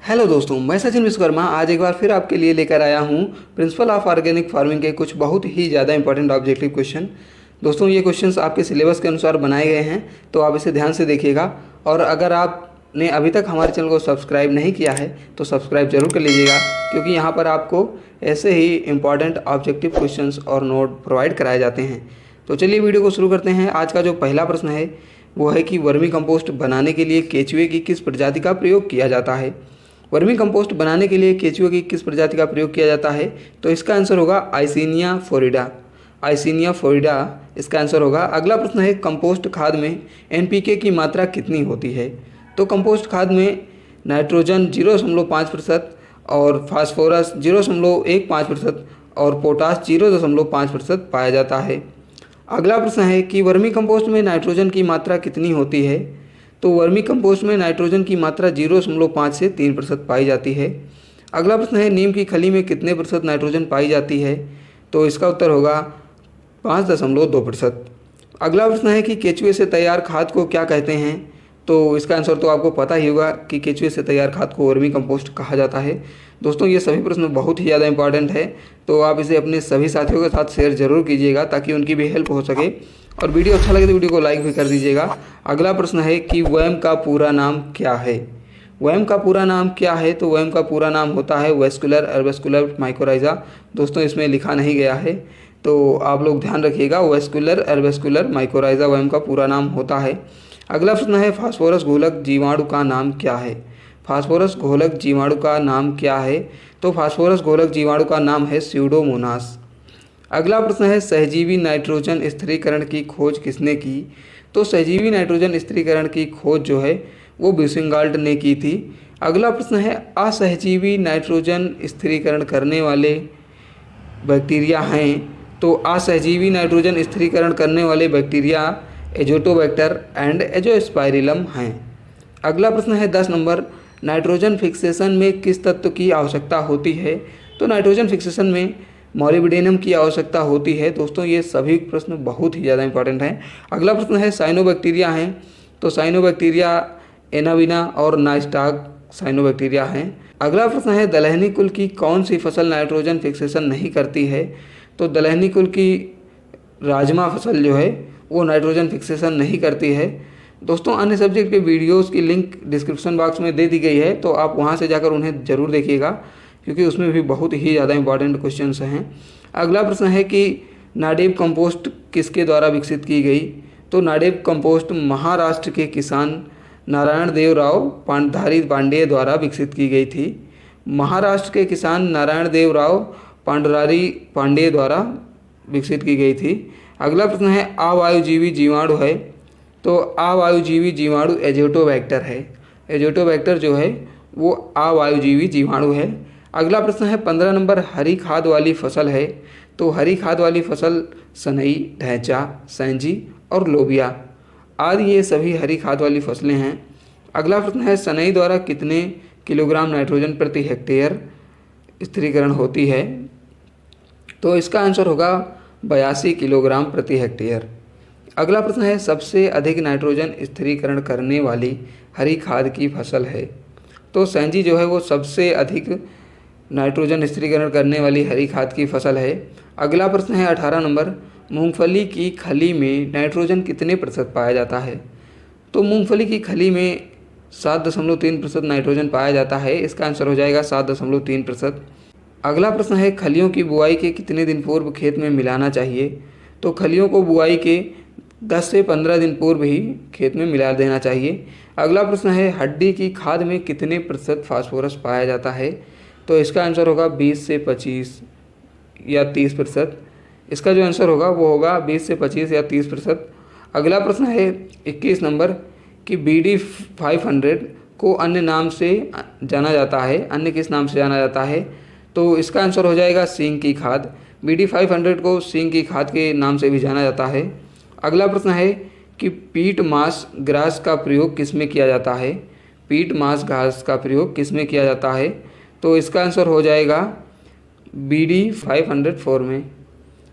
Hello दोस्तों, मैं सचिन विश्वकर्मा आज एक बार फिर आपके लिए लेकर आया हूँ प्रिंसिपल ऑफ ऑर्गेनिक फार्मिंग के कुछ बहुत ही ज़्यादा इंपॉर्टेंट ऑब्जेक्टिव क्वेश्चन। दोस्तों, ये क्वेश्चंस आपके सिलेबस के अनुसार बनाए गए हैं, तो आप इसे ध्यान से देखिएगा। और अगर आपने अभी तक हमारे चैनल को सब्सक्राइब नहीं किया है तो सब्सक्राइब जरूर कर लीजिएगा, क्योंकि यहाँ पर आपको ऐसे ही इंपॉर्टेंट ऑब्जेक्टिव क्वेश्चंस और नोट प्रोवाइड कराए जाते हैं। तो चलिए वीडियो को शुरू करते हैं। आज का जो पहला प्रश्न है वो है कि वर्मी कंपोस्ट बनाने के लिए केचुए की किस प्रजाति का प्रयोग किया जाता है। वर्मी कंपोस्ट बनाने के लिए केचुए की किस प्रजाति का प्रयोग किया जाता है, तो इसका आंसर होगा आइसिनिया फ्लोरिडा। आइसिनिया फ्लोरिडा इसका आंसर होगा। अगला प्रश्न है कंपोस्ट खाद में एनपीके की मात्रा कितनी होती है। तो कंपोस्ट खाद में नाइट्रोजन 0.5% और फास्फोरस 0.15% और पोटास 0.5% पाया जाता है। अगला प्रश्न है कि वर्मी कंपोस्ट में नाइट्रोजन की मात्रा कितनी होती है। तो वर्मी कंपोस्ट में नाइट्रोजन की मात्रा 0.5 से 3% पाई जाती है। अगला प्रश्न है नीम की खली में कितने प्रतिशत नाइट्रोजन पाई जाती है। तो इसका उत्तर होगा 5.2%। अगला प्रश्न है कि केचुए से तैयार खाद को क्या कहते हैं। तो इसका आंसर तो आपको पता ही होगा कि केचुए से तैयार खाद को वर्मी कंपोस्ट कहा जाता है। दोस्तों, ये सभी प्रश्न बहुत ही ज़्यादा इंपॉर्टेंट है, तो आप इसे अपने सभी साथियों के साथ शेयर जरूर कीजिएगा ताकि उनकी भी हेल्प हो सके। और वीडियो अच्छा लगे तो वीडियो को लाइक भी कर दीजिएगा। अगला प्रश्न है कि वैम का पूरा नाम क्या है। वैम का पूरा नाम क्या है। तो वैम का पूरा नाम होता है वेस्कुलर अर्बस्कुलर माइकोराइजा। दोस्तों, इसमें लिखा नहीं गया है, तो आप लोग ध्यान रखिएगा। वेस्कुलर अर्बस्कुलर माइकोराइजा वैम का पूरा नाम होता है। अगला प्रश्न है फास्फोरस घोलक जीवाणु का नाम क्या है। फास्फोरस घोलक जीवाणु का नाम क्या है। तो फास्फोरस घोलक जीवाणु का नाम है स्यूडोमोनास। अगला प्रश्न है सहजीवी नाइट्रोजन स्थिरीकरण की खोज किसने की। तो सहजीवी नाइट्रोजन स्थिरीकरण की खोज जो है वो ब्यूसिंगाल्ट ने की थी। अगला प्रश्न है असहजीवी नाइट्रोजन स्थिरीकरण करने वाले बैक्टीरिया हैं। तो असहजीवी नाइट्रोजन स्थिरीकरण करने वाले बैक्टीरिया एजोटोबैक्टर एंड एजोस्पाइरिलम हैं। अगला प्रश्न है 10 नंबर, नाइट्रोजन फिक्सेशन में किस तत्व की आवश्यकता होती है। तो नाइट्रोजन फिक्सेशन में मॉलिब्डेनम की आवश्यकता होती है। दोस्तों, ये सभी प्रश्न बहुत ही ज़्यादा इंपॉर्टेंट हैं। अगला प्रश्न है साइनोबैक्टीरिया हैं। तो साइनोबैक्टीरिया एनाविना और नाइस्टाग साइनोबैक्टीरिया हैं। अगला प्रश्न है दलहनी कुल की कौन सी फसल नाइट्रोजन फिक्सेशन नहीं करती है। तो दलहनी कुल की राजमा फसल जो है वो नाइट्रोजन फिक्सेशन नहीं करती है। दोस्तों, अन्य सब्जेक्ट के वीडियोस की लिंक डिस्क्रिप्शन बॉक्स में दे दी गई है, तो आप वहां से जाकर उन्हें ज़रूर देखिएगा, क्योंकि उसमें भी बहुत ही ज़्यादा इंपॉर्टेंट क्वेश्चंस हैं। अगला प्रश्न है कि नाडेब कंपोस्ट किसके द्वारा विकसित की गई। तो नाडेब कंपोस्ट महाराष्ट्र के किसान नारायण देव राव पांडधारी पांडेय द्वारा विकसित की गई थी। महाराष्ट्र के किसान नारायण देव राव पांडधारी पांडेय द्वारा विकसित की गई थी। अगला प्रश्न है अवायुजीवी जीवाणु है। तो अवायुजीवी जीवाणु एजोटोबैक्टर है। एजोटोबैक्टर जो है वो अवायुजीवी जीवाणु है। अगला प्रश्न है 15 नंबर, हरी खाद वाली फसल है। तो हरी खाद वाली फसल सनई, ढैंचा, सैंजी और लोबिया आदि ये सभी हरी खाद वाली फसलें हैं। अगला प्रश्न है सनई द्वारा कितने किलोग्राम नाइट्रोजन प्रति हेक्टेयर स्थिरीकरण होती है। तो इसका आंसर होगा 82 किलोग्राम प्रति हेक्टेयर। अगला प्रश्न है सबसे अधिक नाइट्रोजन स्थिरीकरण करने वाली हरी खाद की फसल है। तो सैंजी जो है वो सबसे अधिक नाइट्रोजन स्थिरीकरण करने वाली हरी खाद की फसल है। अगला प्रश्न है 18 नंबर, मूंगफली की खली में नाइट्रोजन कितने प्रतिशत पाया जाता है। तो मूंगफली की खली में 7.3% नाइट्रोजन पाया जाता है। इसका आंसर हो जाएगा 7.3%। अगला प्रश्न है खलियों की बुआई के कितने दिन पूर्व खेत में मिलाना चाहिए। तो खलियों को बुआई के 10 से 15 दिन पूर्व ही खेत में मिला देना चाहिए। अगला प्रश्न है हड्डी की खाद में कितने प्रतिशत फास्फोरस पाया जाता है। तो इसका आंसर होगा 20 से 25 या 30%। इसका जो आंसर होगा वो होगा 20 से 25 या 30%। अगला प्रश्न है 21 नंबर कि BD 500 को अन्य नाम से जाना जाता है। अन्य किस नाम से जाना जाता है। तो इसका आंसर हो जाएगा सींग की खाद। BD 500 को सींग की खाद के नाम से भी जाना जाता है। अगला प्रश्न है कि पीट मास ग्रास का प्रयोग किस में किया जाता है। पीट मास घास का प्रयोग किस में किया जाता है। तो इसका आंसर हो जाएगा BD 504 में।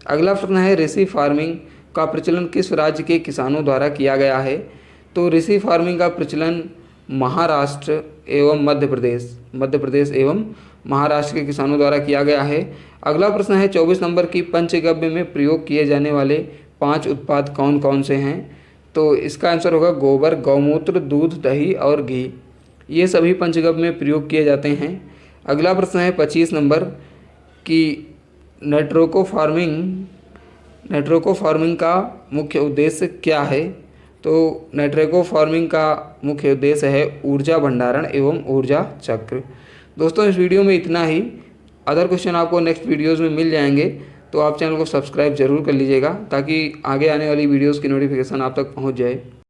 अगला प्रश्न है ऋषि फार्मिंग का प्रचलन किस राज्य के किसानों द्वारा किया गया है। तो ऋषि फार्मिंग का प्रचलन महाराष्ट्र एवं मध्य प्रदेश एवं महाराष्ट्र के किसानों द्वारा किया गया है। अगला प्रश्न है 24 नंबर की, पंचगव्य में प्रयोग किए जाने वाले 5 उत्पाद कौन कौन से हैं? तो इसका आंसर होगा गोबर, गौमूत्र, दूध, दही और घी। ये सभी पंचगव्य में प्रयोग किए जाते हैं। अगला प्रश्न है 25 नंबर की, नेट्रोको फार्मिंग का मुख्य उद्देश्य क्या है? तो नेट्रोको फार्मिंग का मुख्य उद्देश्य है ऊर्जा भंडारण एवं ऊर्जा चक्र। दोस्तों इस वीडियो में इतना ही। अदर क्वेश्चन आपको नेक्स्ट वीडियोज़ में मिल जाएंगे, तो आप चैनल को सब्सक्राइब जरूर कर लीजिएगा ताकि आगे आने वाली वीडियोज़ की नोटिफिकेशन आप तक पहुंच जाए।